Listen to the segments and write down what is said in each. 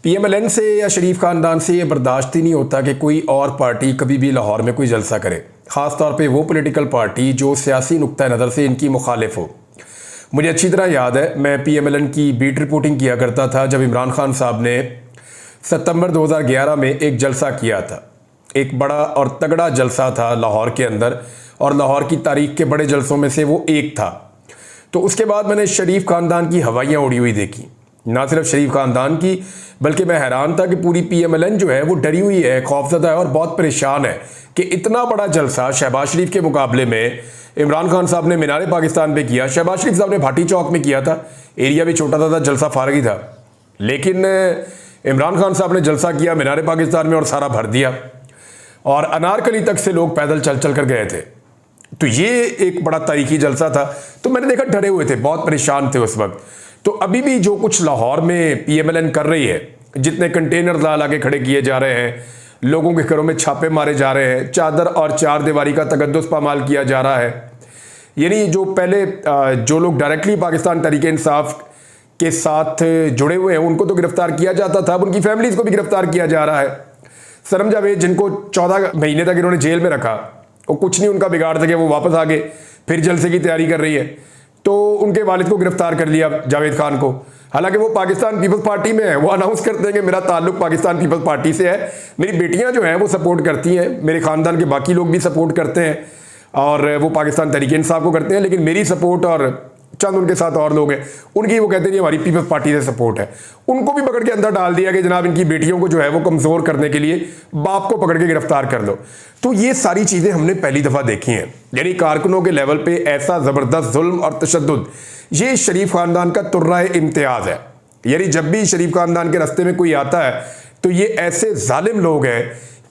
पीएमएलएन से या शरीफ खानदान से ये बर्दाश्त ही नहीं होता कि कोई और पार्टी कभी भी लाहौर में कोई जलसा करे, ख़ास तौर पे वो पॉलिटिकल पार्टी जो सियासी नुक्ता नज़र से इनकी मुखालिफ हो। मुझे अच्छी तरह याद है, मैं पीएमएलएन की बीट रिपोर्टिंग किया करता था जब इमरान खान साहब ने सितंबर 2011 में एक जलसा किया था। एक बड़ा और तगड़ा जलसा था लाहौर के अंदर, और लाहौर की तारीख के बड़े जलसों में से वो एक था। तो उसके बाद मैंने शरीफ खानदान की हवाइयाँ उड़ी हुई देखी, ना सिर्फ शरीफ खानदान की, बल्कि मैं हैरान था कि पूरी पीएमएलएन जो है वो डरी हुई है, खौफजदा है और बहुत परेशान है कि इतना बड़ा जलसा शहबाज शरीफ के मुकाबले में इमरान खान साहब ने मीनार पाकिस्तान पे किया, शहबाज शरीफ साहब ने भाटी चौक में किया था। एरिया भी छोटा था, जलसा फारग ही था, लेकिन इमरान खान साहब ने जलसा किया मीनार पाकिस्तान में और सारा भर दिया, और अनारकली तक से लोग पैदल चल चल कर गए थे। तो ये एक बड़ा तारीखी जलसा था। तो मैंने देखा डरे हुए थे, बहुत परेशान थे उस वक्त। तो अभी भी जो कुछ लाहौर में पीएमएलएन कर रही है, जितने कंटेनर ला के खड़े किए जा रहे हैं, लोगों के घरों में छापे मारे जा रहे हैं, चादर और चार दीवारी का तकद्दुस पामाल किया जा रहा है, यानी जो पहले जो लोग डायरेक्टली पाकिस्तान तहरीक इंसाफ के साथ जुड़े हुए हैं उनको तो गिरफ्तार किया जाता था, अब उनकी फैमिलीज को भी गिरफ्तार किया जा रहा है। सरम जावेद, जिनको 14 महीने तक इन्होंने जेल में रखा, और कुछ नहीं उनका बिगाड़ सके, वो वापस आ गए, फिर जलसे की तैयारी कर रही है। तो उनके वालिद को गिरफ्तार कर लिया, जावेद खान को, हालांकि वो पाकिस्तान पीपल्स पार्टी में है। वो अनाउंस करते हैं कि मेरा ताल्लुक पाकिस्तान पीपल्स पार्टी से है, मेरी बेटियां जो हैं वो सपोर्ट करती हैं, मेरे खानदान के बाकी लोग भी सपोर्ट करते हैं, और वो पाकिस्तान तहरीक इंसाफ को करते हैं, लेकिन मेरी सपोर्ट और चंद उनके साथ और लोग हैं उनकी, वो कहते हैं हमारी पीपल्स पार्टी से सपोर्ट है। उनको भी पकड़ के अंदर डाल दिया कि जनाब इनकी बेटियों को जो है वो कमज़ोर करने के लिए बाप को पकड़ के गिरफ्तार कर दो। तो ये सारी चीज़ें हमने पहली दफ़ा देखी हैं, यानी कारकुनों के लेवल पे ऐसा ज़बरदस्त जुल्म और तशद्दुद, ये शरीफ खानदान का तुर्रा इम्तियाज़ है। यानी जब भी शरीफ खानदान के रास्ते में कोई आता है तो ये ऐसे जालिम लोग हैं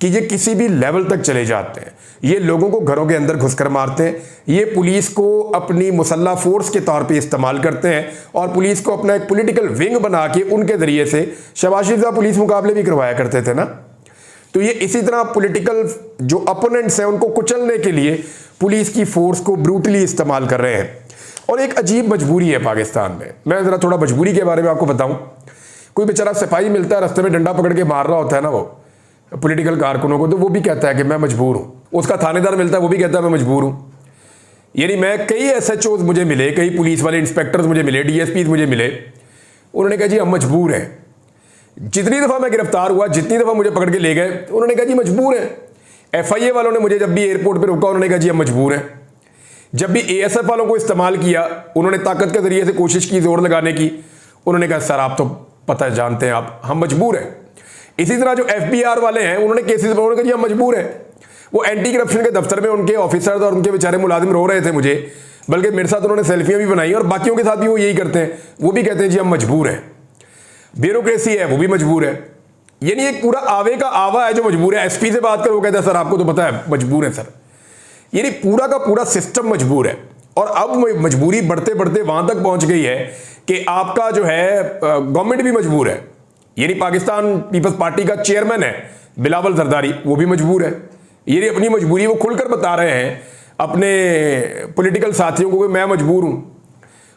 कि ये किसी भी लेवल तक चले जाते हैं। ये लोगों को घरों के अंदर घुसकर मारते हैं, ये पुलिस को अपनी मुसल्ला फोर्स के तौर पे इस्तेमाल करते हैं, और पुलिस को अपना एक पॉलिटिकल विंग बना के उनके ज़रिए से शहबाज शरीफ साहब पुलिस मुकाबले भी करवाया करते थे ना। तो ये इसी तरह पॉलिटिकल जो अपोनेंट्स हैं उनको कुचलने के लिए पुलिस की फोर्स को ब्रूटली इस्तेमाल कर रहे हैं। और एक अजीब मजबूरी है पाकिस्तान में, मैं ज़रा थोड़ा मजबूरी के बारे में आपको बताऊँ। कोई बेचारा सिपाही मिलता है, रास्ते में डंडा पकड़ के मार रहा होता है ना वो पॉलिटिकल कारकुनों को, तो वो भी कहता है कि मैं मजबूर हूँ। उसका थानेदार मिलता है, वो भी कहता है मैं मजबूर हूँ। यानी मैं कई एसएचओज मुझे मिले, कई पुलिस वाले इंस्पेक्टर्स मुझे मिले, डीएसपी मुझे मिले, उन्होंने कहा जी हम मजबूर हैं। जितनी दफ़ा मैं गिरफ्तार हुआ, जितनी दफ़ा मुझे पकड़ के ले गए, उन्होंने कहा जी मजबूर हैं। FIA वालों ने मुझे जब भी एयरपोर्ट पर रोका, उन्होंने कहा जी हम मजबूर हैं। जब भी ASF वालों को इस्तेमाल किया, उन्होंने ताकत के ज़रिए से कोशिश की जोर लगाने की, उन्होंने कहा सर आप तो पता जानते हैं आप, हम मजबूर हैं। इसी तरह जो FBR वाले हैं, उन्होंने केसेस पर उन्होंने कहा जी हम मजबूर हैं। वो एंटी करप्शन के दफ्तर में उनके ऑफिसर्स और उनके बेचारे मुलाजिम रो रहे थे मुझे, बल्कि मेरे साथ उन्होंने सेल्फियां भी बनाई, और बाकियों के साथ भी वो यही करते हैं, वो भी कहते हैं जी हम मजबूर हैं। ब्यूरोक्रेसी है, वो भी मजबूर है। यानी एक पूरा आवे का आवा है जो मजबूर है। SP से बात कर, वो कहता है सर आपको तो पता है मजबूर है सर। यानी पूरा का पूरा सिस्टम मजबूर है। और अब मजबूरी बढ़ते बढ़ते वहां तक पहुंच गई है कि आपका जो है गवर्नमेंट भी मजबूर है। यानी पाकिस्तान पीपल्स पार्टी का चेयरमैन है बिलावल जरदारी, वो भी मजबूर है। ये अपनी मजबूरी वो खुलकर बता रहे हैं अपने पॉलिटिकल साथियों को कि मैं मजबूर हूं।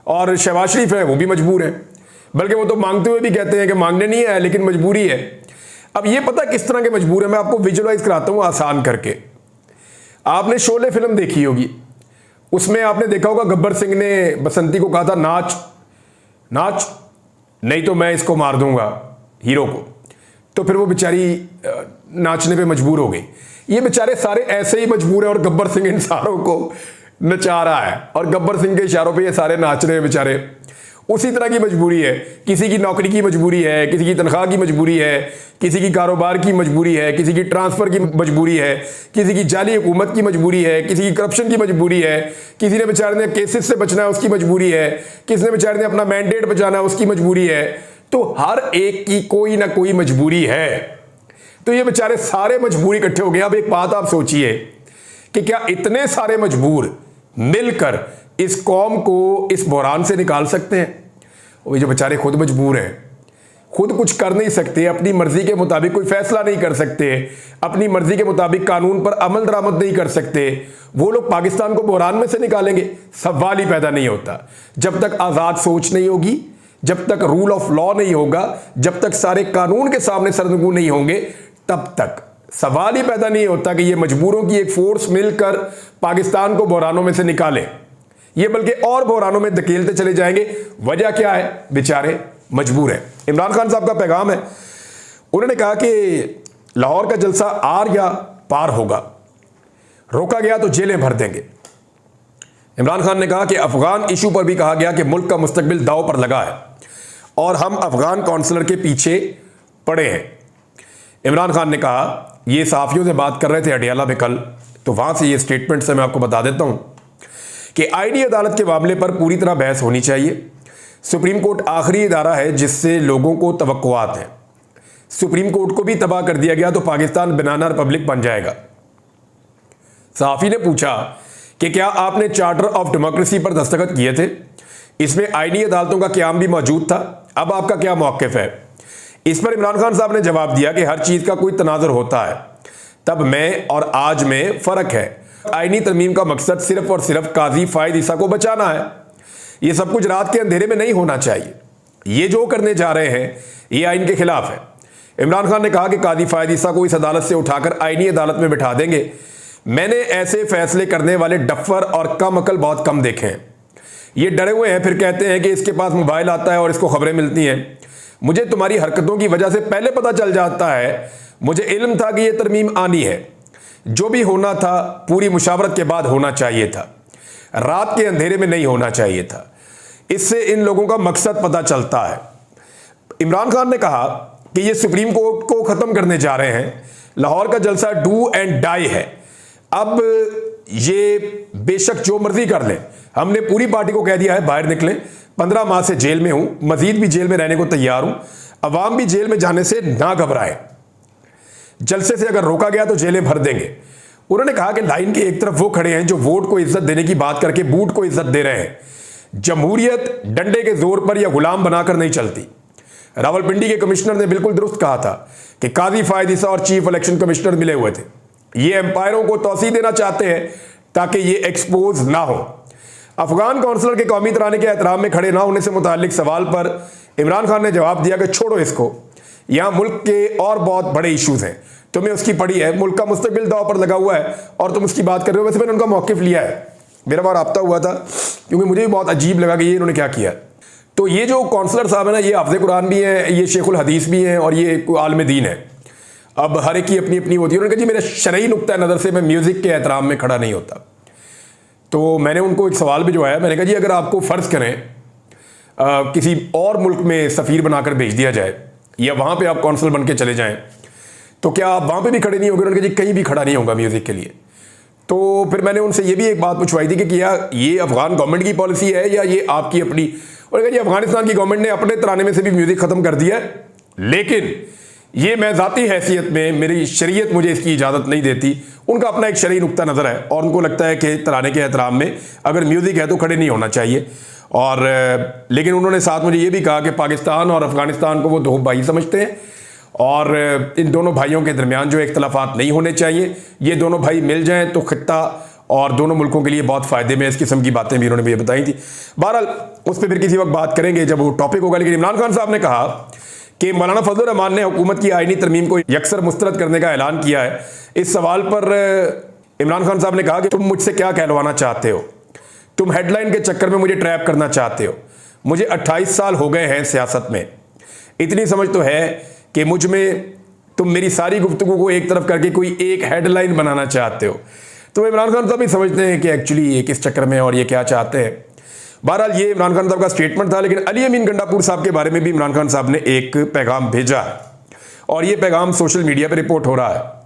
और शहबाज शरीफ है, वो भी मजबूर है, बल्कि वो तो मांगते हुए भी कहते हैं कि मांगने नहीं है लेकिन मजबूरी है। अब ये पता किस तरह के मजबूर है, मैं आपको विजुअलाइज कराता हूं आसान करके। आपने शोले फिल्म देखी होगी, उसमें आपने देखा होगा गब्बर सिंह ने बसंती को कहा था नाच नाच, नहीं तो मैं इसको मार दूंगा हीरो को। तो फिर वो बेचारी नाचने पे मजबूर हो गई। ये बेचारे सारे ऐसे ही मजबूर हैं, और गब्बर सिंह इन सारों को नचा रहा है, और गब्बर सिंह के इशारों पे ये सारे नाच रहे हैं बेचारे। उसी तरह की मजबूरी है, किसी की नौकरी की मजबूरी है, किसी की तनख्वाह की मजबूरी है, किसी की कारोबार की मजबूरी है, किसी की ट्रांसफर की मजबूरी है, किसी की जाली हुकूमत की मजबूरी है, किसी की करप्शन की मजबूरी है, किसी ने बेचारे ने केसेस से बचना है उसकी मजबूरी है, किसी ने बेचारे ने अपना मैंडेट बचाना है उसकी मजबूरी है। तो हर एक की कोई ना कोई मजबूरी है। तो ये बेचारे सारे मजबूरी इकट्ठे हो गए। अब एक बात आप सोचिए कि क्या इतने सारे मजबूर मिलकर इस कौम को इस बहरान से निकाल सकते हैं? वो जो बेचारे खुद मजबूर हैं, खुद कुछ कर नहीं सकते, अपनी मर्जी के मुताबिक कोई फैसला नहीं कर सकते, अपनी मर्जी के मुताबिक कानून पर अमल दरामद नहीं कर सकते, वो लोग पाकिस्तान को बहरान में से निकालेंगे? सवाल ही पैदा नहीं होता। जब तक आज़ाद सोच नहीं होगी, जब तक रूल ऑफ लॉ नहीं होगा, जब तक सारे कानून के सामने सरनगू नहीं होंगे, तब तक सवाल ही पैदा नहीं होता कि ये मजबूरों की एक फोर्स मिलकर पाकिस्तान को बहरानों में से निकाले। ये बल्कि और बहरानों में धकेलते चले जाएंगे। वजह क्या है? बेचारे मजबूर हैं। इमरान खान साहब का पैगाम है, उन्होंने कहा कि लाहौर का जलसा आर या पार होगा, रोका गया तो जेलें भर देंगे। इमरान खान ने कहा कि अफगान इशू पर भी कहा गया कि मुल्क का मुस्तकबिल दांव पर लगा है और हम अफगान काउंसलर के पीछे पड़े हैं। इमरान खान ने कहा, ये सहाफियों से बात कर रहे थे अडियाला में कल, तो वहां से ये स्टेटमेंट से मैं आपको बता देता हूं कि आईनी अदालत के मामले पर पूरी तरह बहस होनी चाहिए। सुप्रीम कोर्ट आखिरी इदारा है जिससे लोगों को तवक्कुआत हैं। सुप्रीम कोर्ट को भी तबाह कर दिया गया तो पाकिस्तान बनाना रिपब्लिक बन जाएगा। सहाफी ने पूछा कि क्या आपने चार्टर ऑफ डेमोक्रेसी पर दस्तखत किए थे? इसमें आईनी अदालतों का क़याम भी मौजूद था, अब आपका क्या मौक़िफ़ है? इस पर इमरान खान साहब ने जवाब दिया कि हर चीज़ का कोई तनाजुर होता है, तब में और आज में फ़र्क है। आईनी तरमीम का मकसद सिर्फ और सिर्फ काजी फ़ायद ईसा को बचाना है। ये सब कुछ रात के अंधेरे में नहीं होना चाहिए। ये जो करने जा रहे हैं ये आइन के खिलाफ है। इमरान खान ने कहा कि काजी फ़ायद ईसा को इस अदालत से उठाकर आईनी अदालत में बिठा देंगे। मैंने ऐसे फैसले करने वाले डफ्फर और कम अकल बहुत कम देखे हैं। ये डरे हुए हैं, फिर कहते हैं कि इसके पास मोबाइल आता है और इसको खबरें मिलती हैं। मुझे तुम्हारी हरकतों की वजह से पहले पता चल जाता है, मुझे इल्म था कि यह तरमीम आनी है। जो भी होना था पूरी मुशावरत के बाद होना चाहिए था, रात के अंधेरे में नहीं होना चाहिए था। इससे इन लोगों का मकसद पता चलता है। इमरान खान ने कहा कि ये सुप्रीम कोर्ट को ख़त्म करने जा रहे हैं। लाहौर का जलसा डू एंड डाई है। अब ये बेशक जो मर्जी कर लें, हमने पूरी पार्टी को कह दिया है बाहर निकलें। 15 माह से जेल में हूं, मजीद भी जेल में रहने को तैयार हूं। अवाम भी जेल में जाने से ना घबराए। जलसे से अगर रोका गया तो जेलें भर देंगे। उन्होंने कहा कि लाइन के एक तरफ वो खड़े हैं जो वोट को इज्जत देने की बात करके बूट को इज्जत दे रहे हैं। जमहूरियत डंडे के जोर पर या गुलाम बनाकर नहीं चलती। रावलपिंडी के कमिश्नर ने बिल्कुल दुरुस्त कहा था कि काजी फ़ायद ईसा और चीफ इलेक्शन कमिश्नर मिले हुए थे। ये एम्पायरों को तौसीह देना चाहते हैं ताकि ये एक्सपोज ना हो। अफगान काउंसलर के कौमी तराने के एहतराम में खड़े ना होने से मुतालिक सवाल पर इमरान खान ने जवाब दिया कि छोड़ो इसको, यहाँ मुल्क के और बहुत बड़े इश्यूज हैं, तुम्हें उसकी पड़ी है। मुल्क का मुस्तकबिल दाव पर लगा हुआ है और तुम उसकी बात कर रहे हो। वैसे मैंने उनका मौक़िफ़ लिया है, मेरा बार राब्ता हुआ था, क्योंकि मुझे भी बहुत अजीब लगा कि ये इन्होंने क्या किया। तो ये जो काउंसलर साहब है ना, ये हाफ़िज़ कुरान भी हैं, ये शेखुल हदीस भी हैं और ये आलिम दीन है। अब हर एक की अपनी अपनी होती है। उन्होंने कहा जी मेरे शरई नुक्ता नज़र से मैं म्यूज़िक के एहतराम में खड़ा नहीं होता। तो मैंने उनको एक सवाल भिजवाया। मैंने कहा जी अगर आपको फ़र्ज़ करें किसी और मुल्क में सफ़ीर बनाकर भेज दिया जाए या वहाँ पे आप कौंसल बन के चले जाएं, तो क्या आप वहाँ पे भी खड़े नहीं होंगे? उन्होंने कहा जी कहीं भी खड़ा नहीं होगा म्यूज़िक के लिए। तो फिर मैंने उनसे ये भी एक बात पूछवाई थी कि क्या ये अफ़गान गवर्नमेंट की पॉलिसी है या ये आपकी अपनी? उन्होंने कहा जी अफ़गानिस्तान की गवर्नमेंट ने अपने तराने में से भी म्यूज़िक ख़त्म कर दिया है, लेकिन ये मैं ज़ाती हैसियत में, मेरी शरीयत मुझे इसकी इजाज़त नहीं देती। उनका अपना एक शरई नुक्ता नज़र है और उनको लगता है कि तराने के एहतराम में अगर म्यूज़िक है तो खड़े नहीं होना चाहिए। और लेकिन उन्होंने साथ मुझे ये भी कहा कि पाकिस्तान और अफ़गानिस्तान को वो दो भाई समझते हैं और इन दोनों भाइयों के दरमियान जो इख्तलाफात नहीं होने चाहिए। ये दोनों भाई मिल जाएँ तो ख़ित्ता और दोनों मुल्कों के लिए बहुत फ़ायदे में। इस किस्म की बातें भी उन्होंने मुझे बताई थी। बहरहाल उस पर फिर किसी वक्त बात करेंगे जब वो टॉपिक होगा। लेकिन इमरान खान साहब ने कहा कि मौलाना फजलुर रहमान ने हुकूमत की आईनी तरमीम को यकसर मुस्तरद करने का ऐलान किया है। इस सवाल पर इमरान खान साहब ने कहा कि तुम मुझसे क्या कहलवाना चाहते हो? तुम हेडलाइन के चक्कर में मुझे ट्रैप करना चाहते हो। मुझे 28 साल हो गए हैं सियासत में, इतनी समझ तो है कि मुझ में तुम मेरी सारी गुफ्तगू को एक तरफ करके कोई एक हेडलाइन बनाना चाहते हो। तो इमरान खान साहब भी समझते हैं कि एक्चुअली ये किस चक्कर में और ये क्या चाहते हैं। बहरहाल ये इमरान खान साहब का स्टेटमेंट था। लेकिन अली अमीन गंडापुर साहब के बारे में भी इमरान खान साहब ने एक पैगाम भेजा है और ये पैगाम सोशल मीडिया पर रिपोर्ट हो रहा है।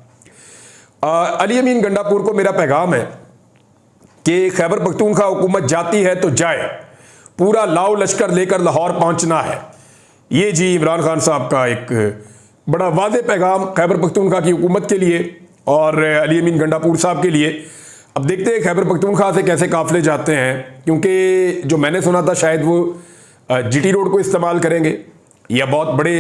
अली अमीन गंडापुर को मेरा पैगाम है कि खैबर पख्तूनख्वा हुकूमत जाती है तो जाए, पूरा लाओ लश्कर लेकर लाहौर पहुंचना है। ये जी इमरान खान साहब का एक बड़ा वाज़ेह पैगाम खैबर पख्तूनख्वा की हुकूमत के लिए और अली अमीन गंडापुर साहब के लिए। अब देखते हैं खैबर पख्तूनख्वा से कैसे काफ़िले जाते हैं, क्योंकि जो मैंने सुना था शायद वो जीटी रोड को इस्तेमाल करेंगे या बहुत बड़े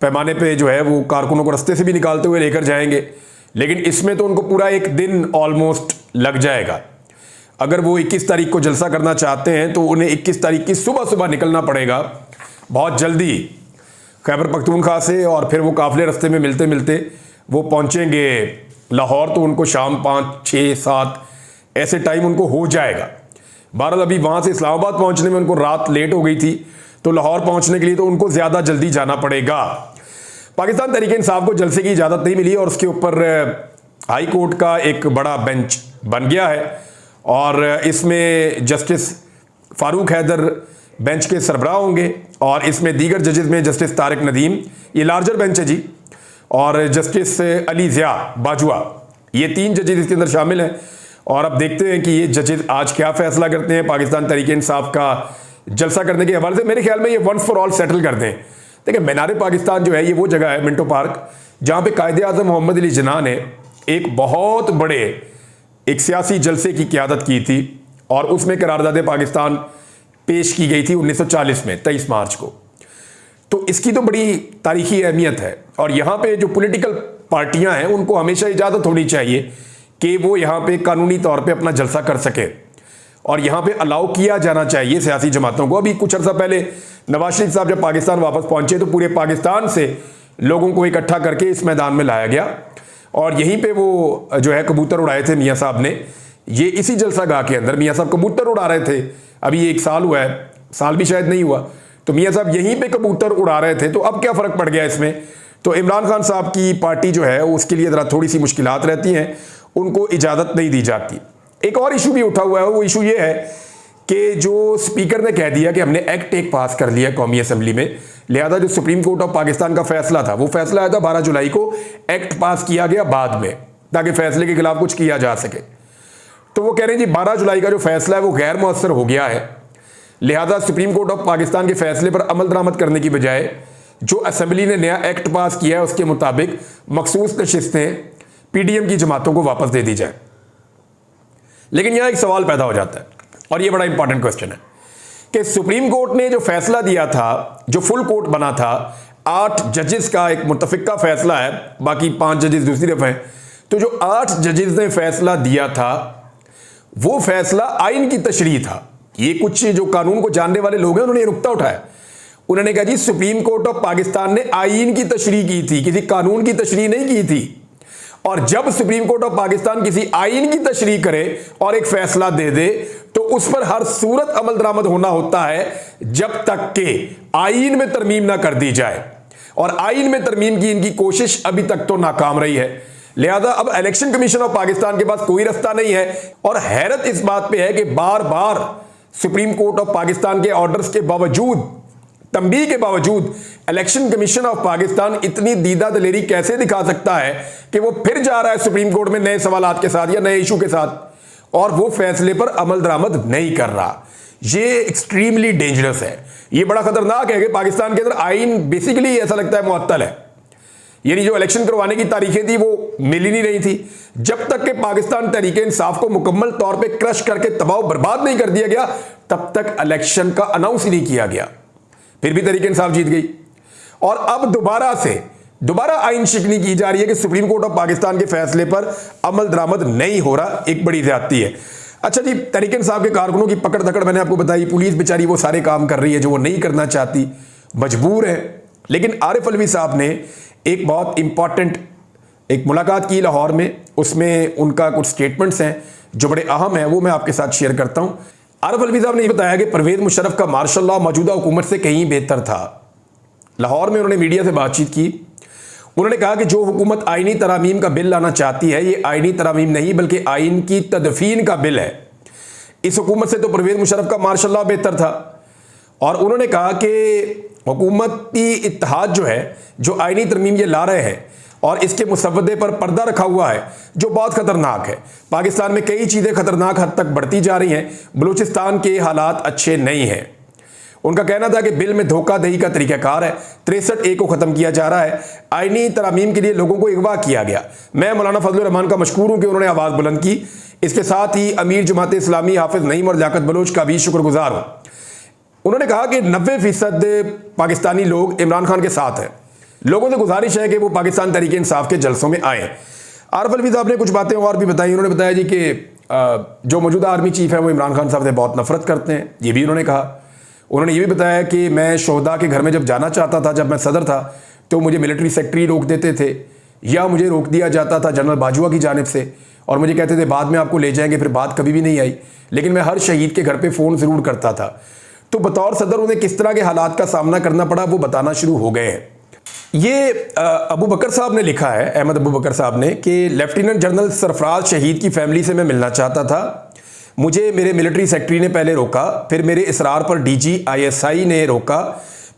पैमाने पे जो है वो कारकुनों को रास्ते से भी निकालते हुए लेकर जाएंगे। लेकिन इसमें तो उनको पूरा एक दिन ऑलमोस्ट लग जाएगा। अगर वो 21 तारीख को जलसा करना चाहते हैं तो उन्हें 21 तारीख की सुबह सुबह निकलना पड़ेगा बहुत जल्दी खैबर पख्तूनख्वा से, और फिर वो काफ़िले रास्ते में मिलते मिलते वो पहुँचेंगे लाहौर, तो उनको शाम 5, 6, 7 ऐसे टाइम उनको हो जाएगा। बहरहाल अभी वहाँ से इस्लामाबाद पहुँचने में उनको रात लेट हो गई थी, तो लाहौर पहुँचने के लिए तो उनको ज़्यादा जल्दी जाना पड़ेगा। पाकिस्तान तहरीक इंसाफ को जलसे की इजाज़त नहीं मिली और उसके ऊपर हाई कोर्ट का एक बड़ा बेंच बन गया है, और इसमें जस्टिस फारूक हैदर बेंच के सरबराह होंगे, और इसमें दीगर जजेस में जस्टिस तारिक नदीम, ये लार्जर बेंच है जी, और जस्टिस अली ज़िया बाजुआ, ये 3 जजेस इसके अंदर शामिल हैं। और अब देखते हैं कि ये जजेस आज क्या फैसला करते हैं पाकिस्तान तहरीक इंसाफ का जलसा करने के हवाले से। मेरे ख्याल में ये वंस फॉर ऑल सेटल कर दें। देखिए, मीनार पाकिस्तान जो है ये वो जगह है, मिंटो पार्क, जहाँ पे कायदे आज़म मोहम्मद अली जिन्ना ने एक बहुत बड़े एक सियासी जलसे की क़यादत की थी, और उसमें करारदाद पाकिस्तान पेश की गई थी 1940 में 23 मार्च को। तो इसकी तो बड़ी तारीखी अहमियत है, और यहाँ पे जो पॉलिटिकल पार्टियाँ हैं उनको हमेशा इजाज़त होनी चाहिए कि वो यहाँ पे कानूनी तौर पे अपना जलसा कर सके, और यहाँ पे अलाउ किया जाना चाहिए सियासी जमातों को। अभी कुछ अर्सा पहले नवाज शरीफ साहब जब पाकिस्तान वापस पहुँचे तो पूरे पाकिस्तान से लोगों को इकट्ठा करके इस मैदान में लाया गया, और यहीं पे वो जो है कबूतर उड़ाए थे मियाँ साहब ने। ये इसी जलसा गाह के अंदर मियाँ साहब कबूतर उड़ा रहे थे। अभी 1 साल हुआ है, साल भी शायद नहीं हुआ, तो मियाँ साहब यहीं पे कबूतर उड़ा रहे थे। तो अब क्या फ़र्क पड़ गया इसमें? तो इमरान खान साहब की पार्टी जो है उसके लिए ज़रा थोड़ी सी मुश्किलात रहती हैं, उनको इजाज़त नहीं दी जाती। एक और इशू भी उठा हुआ है, वो इशू ये है कि जो स्पीकर ने कह दिया कि हमने एक्ट एक पास कर लिया कौमी असम्बली में, लिहाजा जो सुप्रीम कोर्ट ऑफ पाकिस्तान का फैसला था, वो फैसला आया था 12 जुलाई को, एक्ट पास किया गया बाद में ताकि फैसले के खिलाफ कुछ किया जा सके। तो वो कह रहे हैं जी 12 जुलाई का जो फैसला है वो गैर मुअस्सर हो गया है, लिहाजा सुप्रीम कोर्ट ऑफ पाकिस्तान के फैसले पर अमल दरामद करने की बजाय जो असम्बली ने नया एक्ट पास किया है उसके मुताबिक मखसूस नशिस्तें पीडीएम की जमातों को वापस दे दी जाए। लेकिन यहां एक सवाल पैदा हो जाता है, और यह बड़ा इंपॉर्टेंट क्वेश्चन है कि सुप्रीम कोर्ट ने जो फैसला दिया था, जो फुल कोर्ट बना था, 8 जजेस का एक मुत्तफिका फैसला है, बाकी 5 जजेस दूसरी तरफ हैं, तो जो 8 जजेस ने फैसला दिया था वो फैसला आइन की तशरीह था। ये कुछ जो कानून को जानने वाले लोग हैं उन्होंने ये नुक्ता उठाया, उन्होंने कहा जी सुप्रीम कोर्ट ऑफ पाकिस्तान ने आइन की तशरीह की थी, किसी कानून की तशरीह नहीं की थी। और जब सुप्रीम कोर्ट ऑफ पाकिस्तान किसी आइन की तशरीह करे और एक फैसला दे दे तो उस पर हर सूरत अमल दरामद होना होता है जब तक के आइन में तरमीम ना कर दी जाए, और आइन में तरमीम की इनकी कोशिश अभी तक तो नाकाम रही है। लिहाजा अब इलेक्शन कमीशन ऑफ पाकिस्तान के पास कोई रास्ता नहीं है, और हैरत इस बात पे है कि बार बार सुप्रीम कोर्ट ऑफ पाकिस्तान के ऑर्डर्स के बावजूद, तंबीह के बावजूद, इलेक्शन कमीशन ऑफ पाकिस्तान इतनी दीदा दलेरी कैसे दिखा सकता है कि वो फिर जा रहा है सुप्रीम कोर्ट में नए सवालात के साथ या नए इशू के साथ, और वो फैसले पर अमल दरामद नहीं कर रहा। ये एक्सट्रीमली डेंजरस है, ये बड़ा खतरनाक है कि पाकिस्तान के अंदर आइन बेसिकली ऐसा लगता है मुअत्तल है। यानी जो इलेक्शन करवाने की तारीखें थी वो मिल ही नहीं रही थी, जब तक कि पाकिस्तान तहरीक इंसाफ को मुकम्मल तौर पे क्रश करके तबाह बर्बाद नहीं कर दिया गया तब तक इलेक्शन का अनाउंस ही नहीं किया गया। फिर भी तहरीक इंसाफ जीत गई, और अब दोबारा आइन शिकनी की जा रही है कि सुप्रीम कोर्ट ऑफ पाकिस्तान के फैसले पर अमल दरामद नहीं हो रहा। एक बड़ी ज्यादती है। अच्छा जी, तहरीक इंसाफ के कारकुनों की पकड़ धकड़ मैंने आपको बताई, पुलिस बेचारी वो सारे काम कर रही है जो वो नहीं करना चाहती, मजबूर है। लेकिन आरिफ अलवी साहब ने एक बहुत इंपॉर्टेंट एक मुलाकात की लाहौर में, उसमें उनका कुछ स्टेटमेंट्स हैं जो बड़े अहम हैं, वो मैं आपके साथ शेयर करता हूं। आरिफ अलवी साहब ने बताया कि परवेज मुशर्रफ का मार्शल लॉ मौजूदा हुकूमत से कहीं बेहतर था। लाहौर में उन्होंने मीडिया से बातचीत की, उन्होंने कहा कि जो हुकूमत आइनी तरामीम का बिल लाना चाहती है ये आइनी तरामीम नहीं बल्कि आइन की तदफीन का बिल है। इस हुकूमत से तो परवेज मुशर्रफ का मार्शल लॉ बेहतर था। और उन्होंने कहा कि हुकूमती इत्तेहाद जो है, जो आइनी तरमीम ये ला रहे हैं और इसके मुसव्वदे पर पर्दा रखा हुआ है जो बहुत खतरनाक है। पाकिस्तान में कई चीज़ें खतरनाक हद तक बढ़ती जा रही हैं, बलूचिस्तान के हालात अच्छे नहीं हैं। उनका कहना था कि बिल में धोखाधड़ी का तरीक़ाकार है, 63A को ख़त्म किया जा रहा है, आइनी तरामीम के लिए लोगों को अगवा किया गया। मैं मौलाना फजलुर रहमान का मशकूर हूँ कि उन्होंने आवाज़ बुलंद की। इसके साथ ही अमीर जमात इस्लामी हाफिज़ नईम और लियाकत बलोच का भी शुक्रगुजार हूँ। उन्होंने कहा कि 90% पाकिस्तानी लोग इमरान खान के साथ हैं। लोगों से गुजारिश है कि वो पाकिस्तान तहरीक इंसाफ के जलसों में आएँ। आरिफ अलवी साहब ने कुछ बातें और भी बताई। उन्होंने बताया जी कि जो मौजूदा आर्मी चीफ है वो इमरान खान साहब से बहुत नफरत करते हैं, ये भी उन्होंने कहा। उन्होंने ये भी बताया कि मैं शोहदा के घर में जब जाना चाहता था, जब मैं सदर था, तो मुझे मिलिट्री सेक्रेटरी रोक देते थे या मुझे रोक दिया जाता था जनरल बाजवा की जानिब से, और मुझे कहते थे बाद में आपको ले जाएंगे। फिर बात कभी भी नहीं आई, लेकिन मैं हर शहीद के घर पे फ़ोन ज़रूर करता था। तो बतौर सदर उन्हें किस तरह के हालात का सामना करना पड़ा वो बताना शुरू हो गए हैं। ये अबू बकर साहब ने लिखा है, अहमद अबू बकर साहब ने, कि लेफ्टिनेंट जनरल सरफराज शहीद की फैमिली से मैं मिलना चाहता था। मुझे मेरे मिलिट्री सेक्रेटरी ने पहले रोका, फिर मेरे इसरार पर DG/ISI ने रोका,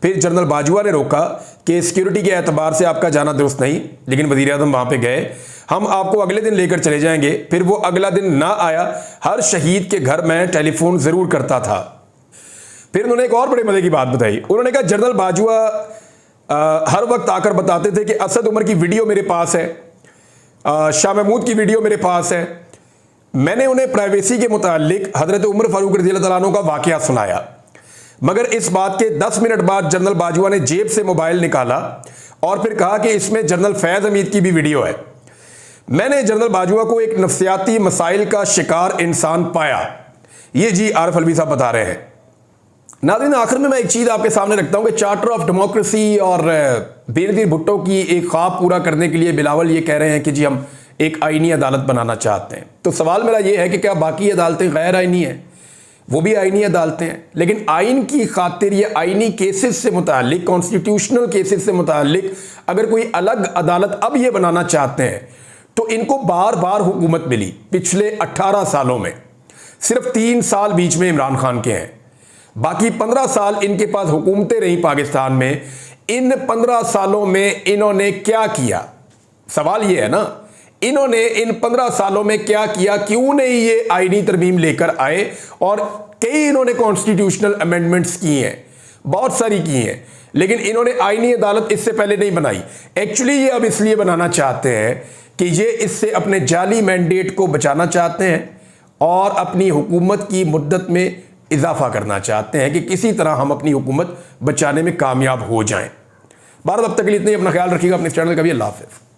फिर जनरल बाजवा ने रोका कि सिक्योरिटी के एतबार से आपका जाना दुरुस्त नहीं, लेकिन वज़ीर आज़म वहाँ पे गए, हम आपको अगले दिन लेकर चले जाएंगे। फिर वो अगला दिन ना आया। हर शहीद के घर मैं टेलीफोन ज़रूर करता था। फिर उन्होंने एक और बड़े मज़े की बात बताई। उन्होंने कहा जनरल बाजवा हर वक्त आकर बताते थे कि असद उमर की वीडियो मेरे पास है, शाह महमूद की वीडियो मेरे पास है। मैंने उन्हें प्राइवेसी के मुतालिक हज़रत उमर फारूक रज़ियल्लाहु तआला अन्हु का वाक़या सुनाया, मगर इस बात के 10 मिनट बाद जनरल बाजवा ने जेब से मोबाइल निकाला और फिर कहा कि इसमें जनरल फैज़ हमीद की भी वीडियो है। मैंने जनरल बाजवा को एक नफ्सियाती मसाइल का शिकार इंसान पाया। ये जी आरिफ अलवी साहब बता रहे हैं। नाज़रीन, आखिर में मैं एक चीज़ आपके सामने रखता हूँ कि चार्टर ऑफ डेमोक्रेसी और बेनज़ीर भुट्टो की एक ख्वाब पूरा करने के लिए बिलावल ये कह रहे हैं कि जी हम एक आईनी अदालत बनाना चाहते हैं। तो सवाल मेरा ये है कि क्या बाकी अदालतें गैर आईनी हैं? वो भी आईनी अदालतें हैं, लेकिन आइन की खातिर ये आईनी केसेस से मुतालिक, कॉन्स्टिट्यूशनल केसेस से मुतालिक अगर कोई अलग अदालत अब ये बनाना चाहते हैं तो इनको बार बार हुकूमत मिली पिछले 18 सालों में। सिर्फ 3 साल बीच में इमरान खान के हैं, बाकी 15 साल इनके पास हुकूमतें रही पाकिस्तान में। इन 15 सालों में इन्होंने क्या किया? सवाल ये है ना, इन्होंने इन 15 सालों में क्या किया? क्यों नहीं ये आईनी तरमीम लेकर आए? और कई इन्होंने कॉन्स्टिट्यूशनल अमेंडमेंट्स की हैं, बहुत सारी की हैं, लेकिन इन्होंने आईनी अदालत इससे पहले नहीं बनाई। एक्चुअली ये अब इसलिए बनाना चाहते हैं कि ये इससे अपने जाली मैंडेट को बचाना चाहते हैं और अपनी हुकूमत की मुद्दत में इजाफा करना चाहते हैं कि किसी तरह हम अपनी हुकूमत बचाने में कामयाब हो जाएं। भारत अब तक के लिए इतना ही। अपना ख्याल रखिएगा, अपने चैनल का भी। अल्लाह हाफ़िज़।